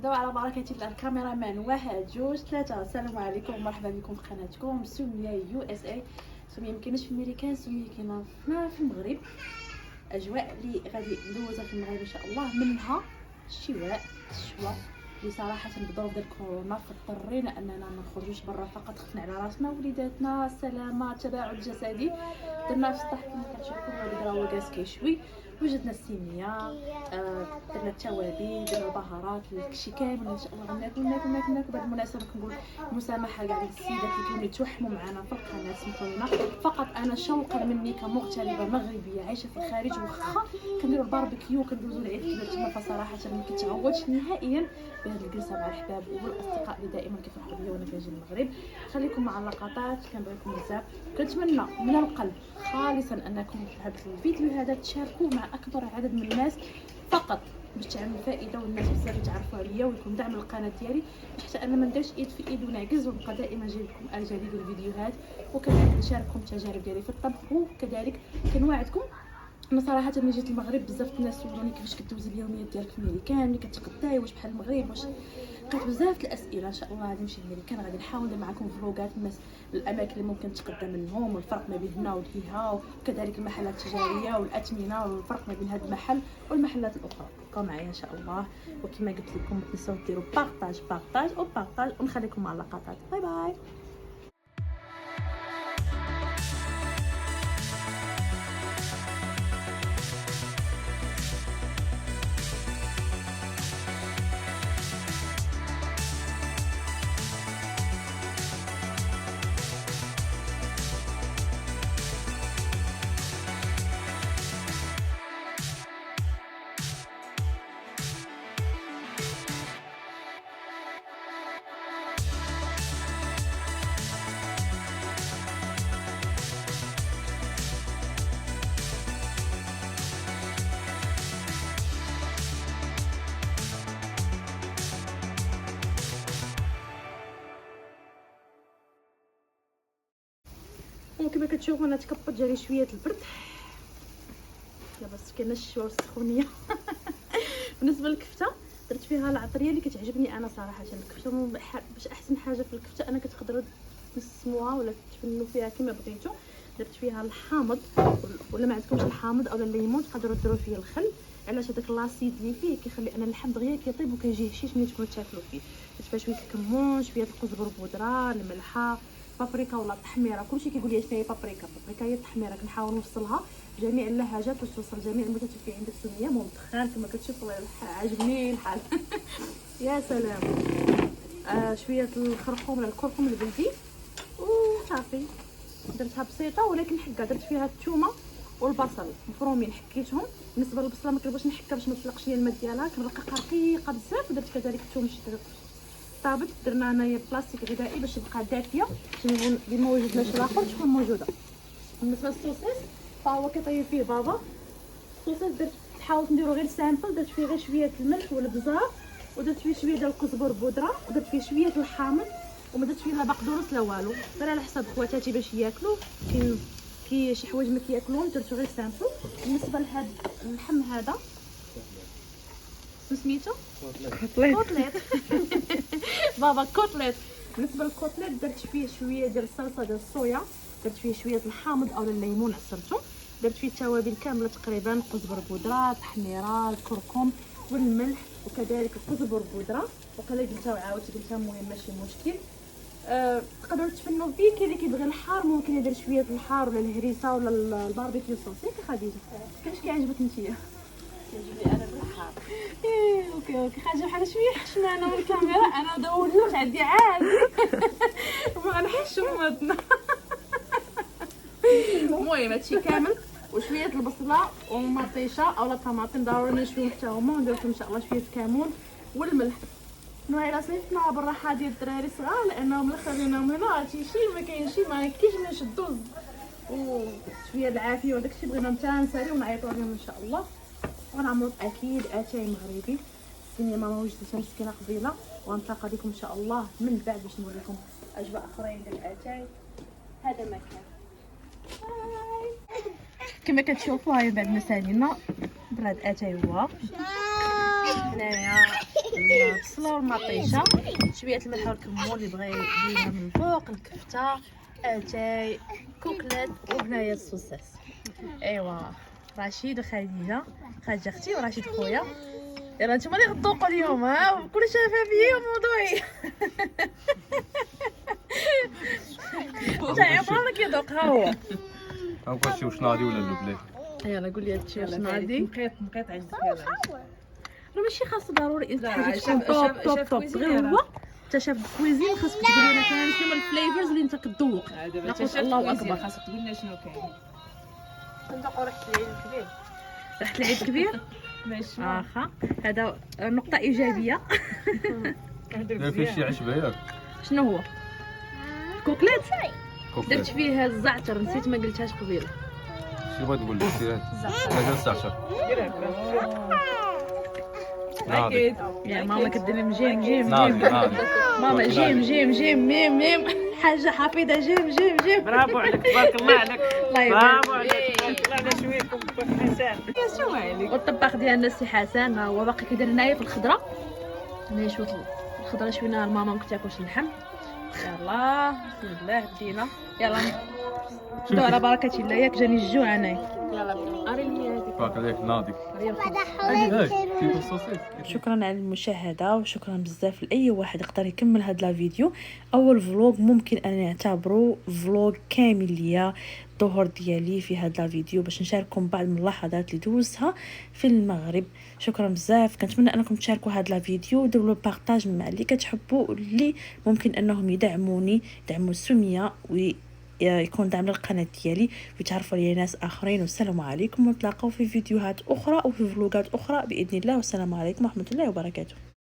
دابا على بركه الله الكاميرامان 1 2 3. السلام عليكم ومرحبا بكم في قناتكم سميه يو اس اي. سميه مكايناش في الميريكان، سميه كاينه في المغرب. اجواء اللي غادي ندوزها في المغرب ان شاء الله، منها الشواء اللي صراحه بظروف ديال كورونا فاضطرينا اننا ما نخرجوش برا، فقط خفنا على راسنا وليداتنا السلامه التباعد الجسدي. درنا في السطح كما كتشوفوا الوليد راه هو جالس كيشوي. وجدنا السيميه، درنا التوابل، درنا البهارات، الكشي كامل ان شاء الله غناكل ناكل. بهذه المناسبه كنقول مسامحه كاع السيدات اللي كانوا يتوحموا معنا في القناه، سمحوا لنا. فقط انا شوقا مني كمغتربه مغربيه عايشه في الخارج، واخا كنديروا الباربيكيو وكندوزوا العيد كذا تما، فصراحه ما كنتعودش نهائيا بهذه الجلسه مع الاحباب والاصدقاء اللي دائما كيفرحوا بيا وانا كنجي المغرب. خليكم مع اللقطات، كنبغيكم بزاف. كنتمنى من القلب خالصا انكم في هذا الفيديو هذا تشاركوه مع اكبر عدد من الناس، فقط باش تعمل فائده والناس بزاف يتعرفوا عليا ويكون دعم القناه ديالي، حتى انا ما نديرش ايد في ايد ونعكز، ونبقى دائما جايب لكم الجديد والفيديوهات، وكذلك نشارككم التجارب ديالي في الطبخ. وكذلك كنوعدكم انا صراحه ملي جيت المغرب بزاف الناس سولوني كيفاش كدوزي اليوميات ديالك في الميريكان، ملي كتغداي واش بحال المغرب، واش لقيت بزاف الاسئله. ان شاء الله غادي نمشي الميريكان، غادي نحاول ندير معكم فلوغات الناس الاماكن اللي ممكن تقدم منهم، والفرق ما بين هنا وديها، وكذلك المحلات التجاريه والاثمنه، والفرق ما بين هذا المحل والمحلات الاخرى. بقاو معايا ان شاء الله، وكما قلت لكم ما تنساوش ديروا بارطاج، ونخليكم مع اللقطات. باي باي. وكما كتشوفوا انا تكبط جالي شويه البرد، بس كاينه الشوا والسخونيه. بالنسبه للكفته درت فيها العطريه اللي كتعجبني انا صراحه. الكفته باش احسن حاجه في الكفته انا كتقدروا تقسموها ولا تفنوا فيها كما بغيتوا. درت فيها الحامض، ولا ما عندكمش الحامض او الليمون تقدروا ديروا فيه الخل. علاش هذاك لاسيد اللي فيه كيخلي ان اللحم دغيا كيطيب وكيجي هشيش ملي تكونوا تاكلوا فيه. درت فيها شويه الكمون، شويه القزبر بودره، الملحه، بابريكا ولا التحميره، كلشي كيقول لي شنو هي بابريكا هي التحميره. كنحاول نوصلها جميع اللهجات باش توصل جميع المتتبعين عند السميه. مدخن كما كتشوفوا عاجبني الحال. يا سلام. شويه الخرقوم ولا الكركم البلدي وصافي. درتها بسيطه ولكن حكا. درت فيها الثومه والبصل مفرومين حكيتهم. بالنسبه للبصله ما كنبغيش نحكها باش ما تطلقش لي الماء ديالها، كنرقق رقيقه بزاف. ودرت كذلك الثوم طابت. درنا هنايا بلاستيك غذائي باش تبقى دافيه، باش ما وجدناش الاخر تكون موجوده. بالنسبه للصوصيص فهو كيطيب فيه بابا. الصوصيص درت حاولت نديرو غير سامبل، درت فيه غير شويه الملح والبزار، ودرت فيه شويه ديال القزبر بودره، ودرت فيه شويه الحامض، وما درت فيه لا بقدونس لا والو، غير على حساب خواتاتي باش ياكلوا. كي شي حوايج ما كياكلوهم درتو غير سامبل. بالنسبه لهذا اللحم هذا سميتو كوتليت. بابا كوتليت. بالنسبه للكوتليت درت فيه شويه ديال الصلصه ديال الصويا، درت فيه شويه الحامض او الليمون عصرته، درت فيه التوابل كامله تقريبا، قزبر بودره، تحميره، الكركم والملح، وكذلك القزبر بودره. وقيلا قلتها وعاودت قلتها، المهم ماشي مشكل. تقدروا تفنوا فيه. كاين اللي كيبغي الحار ممكن يدير شويه الحار ولا الهريسه ولا الباربيكيو صوص. خديجه كيفاش كيعجبك نتيا؟ كيعجبني انا بالحار. اوكي خرجوا بحال شويه حشمانه من الكاميرا. انا دولوش عندي عادي. ما غنحشم ودنا. المهم هادشي كامل وشويه البصله ومطيشه اولا طماطم ضروري نشويهم حتى هما، وندير لهم ان شاء الله شويه الكمون والملح. نهار صيفطنا بالراحه ديال الدراري الصغار لانهم ملي خليناهم هنا هادشي ما كاينش ما كاينش نشدو وشويه العافيه وداكشي. بغينا حتى نسالي ونعيطوا لهم ان شاء الله. ونعملوا اكيد اتاي مغربي. السينما ما وجدتش مسكينه قبيله، ونتلاقى بكم ان شاء الله من بعد باش نوريكم اجواء اخرين ديال الاتاي. هذا مكان كما كتشوفوا. هاي بعد ما سالينا براد اتاي هو هنايا البصله والمطيشه، شويه الملح والكمون اللي بغى يديرها من فوق، الكفته، اتاي، كوكليت، وهنايا الصوصاص. ايوا رشيد وخديجه، خارجه اختي ورشيد خويا. يلا نتوما اللي غتذوقوا اليوم، ها بكل شفافيه وموضوعيه. تاع عمرك يذوقها هو. هاكا شي واش ناضي ولا اللبلي. يلا قول لي هادشي واش ناضي. مقيط عندك يلا. راه ماشي خاص ضروري لا، حاجه شاف- تكون توب شاف- توب شاف توب، كويزين غير راه. هو انت شاف كويزين خاصك تقول لي مثلا شنو هما الفليفرز اللي انت كتذوق. دابا نقول تا الله اكبر. خاصك تقول لنا شنو كاين. ندوقوا ريحه العيد الكبير. ريحه العيد الكبير ماشي واخا هذا نقطه ايجابيه. لا فيه شي عشبه ياك. شنو هو كوكليت درت كوكتيل فيه الزعتر، نسيت ما قلتهاش قبيله. شي بغيت نقول لك سير هذا الزعتر ناضي يا ماما كدير لي جيم جيم ناضي جيم. ناضي. ماما جيم جيم جيم ميم ميم. حاجه حفيظه جيم جيم جيم. برافو عليك تبارك الله عليك. الله يبارك. برافو عليك تبارك الله على شويكم حسان. يا شو عليك. والطباخ ديالنا السي حسن هو باقي كيدير هنايا في الخضره. هنايا شويه الخضره شوينا الماما ما كتاكلش اللحم. يلا بسم الله بدينا. يلا شدوا على بركه الله. ياك جاني الجوع انايا. بارك عليك ناضي. كيف الصوصيس. شكرا على المشاهده وشكرا بزاف لاي واحد يقدر يكمل هذا الفيديو. اول فلوق ممكن ان نعتبره فلوق كامل ليا الظهر ديالي في هذا الفيديو باش نشارككم بعض من اللحظات اللي دوزتها في المغرب. شكرا بزاف، كنتمنى انكم تشاركوا هذا الفيديو وديروا بارطاج مع اللي كتحبوا واللي ممكن انهم يدعموني، يدعموا السميه ويكون دعم للقناه ديالي ويتعرفوا على ناس اخرين. والسلام عليكم، ونتلاقاو في فيديوهات اخرى وفي فلوقات اخرى باذن الله. والسلام عليكم ورحمه الله وبركاته.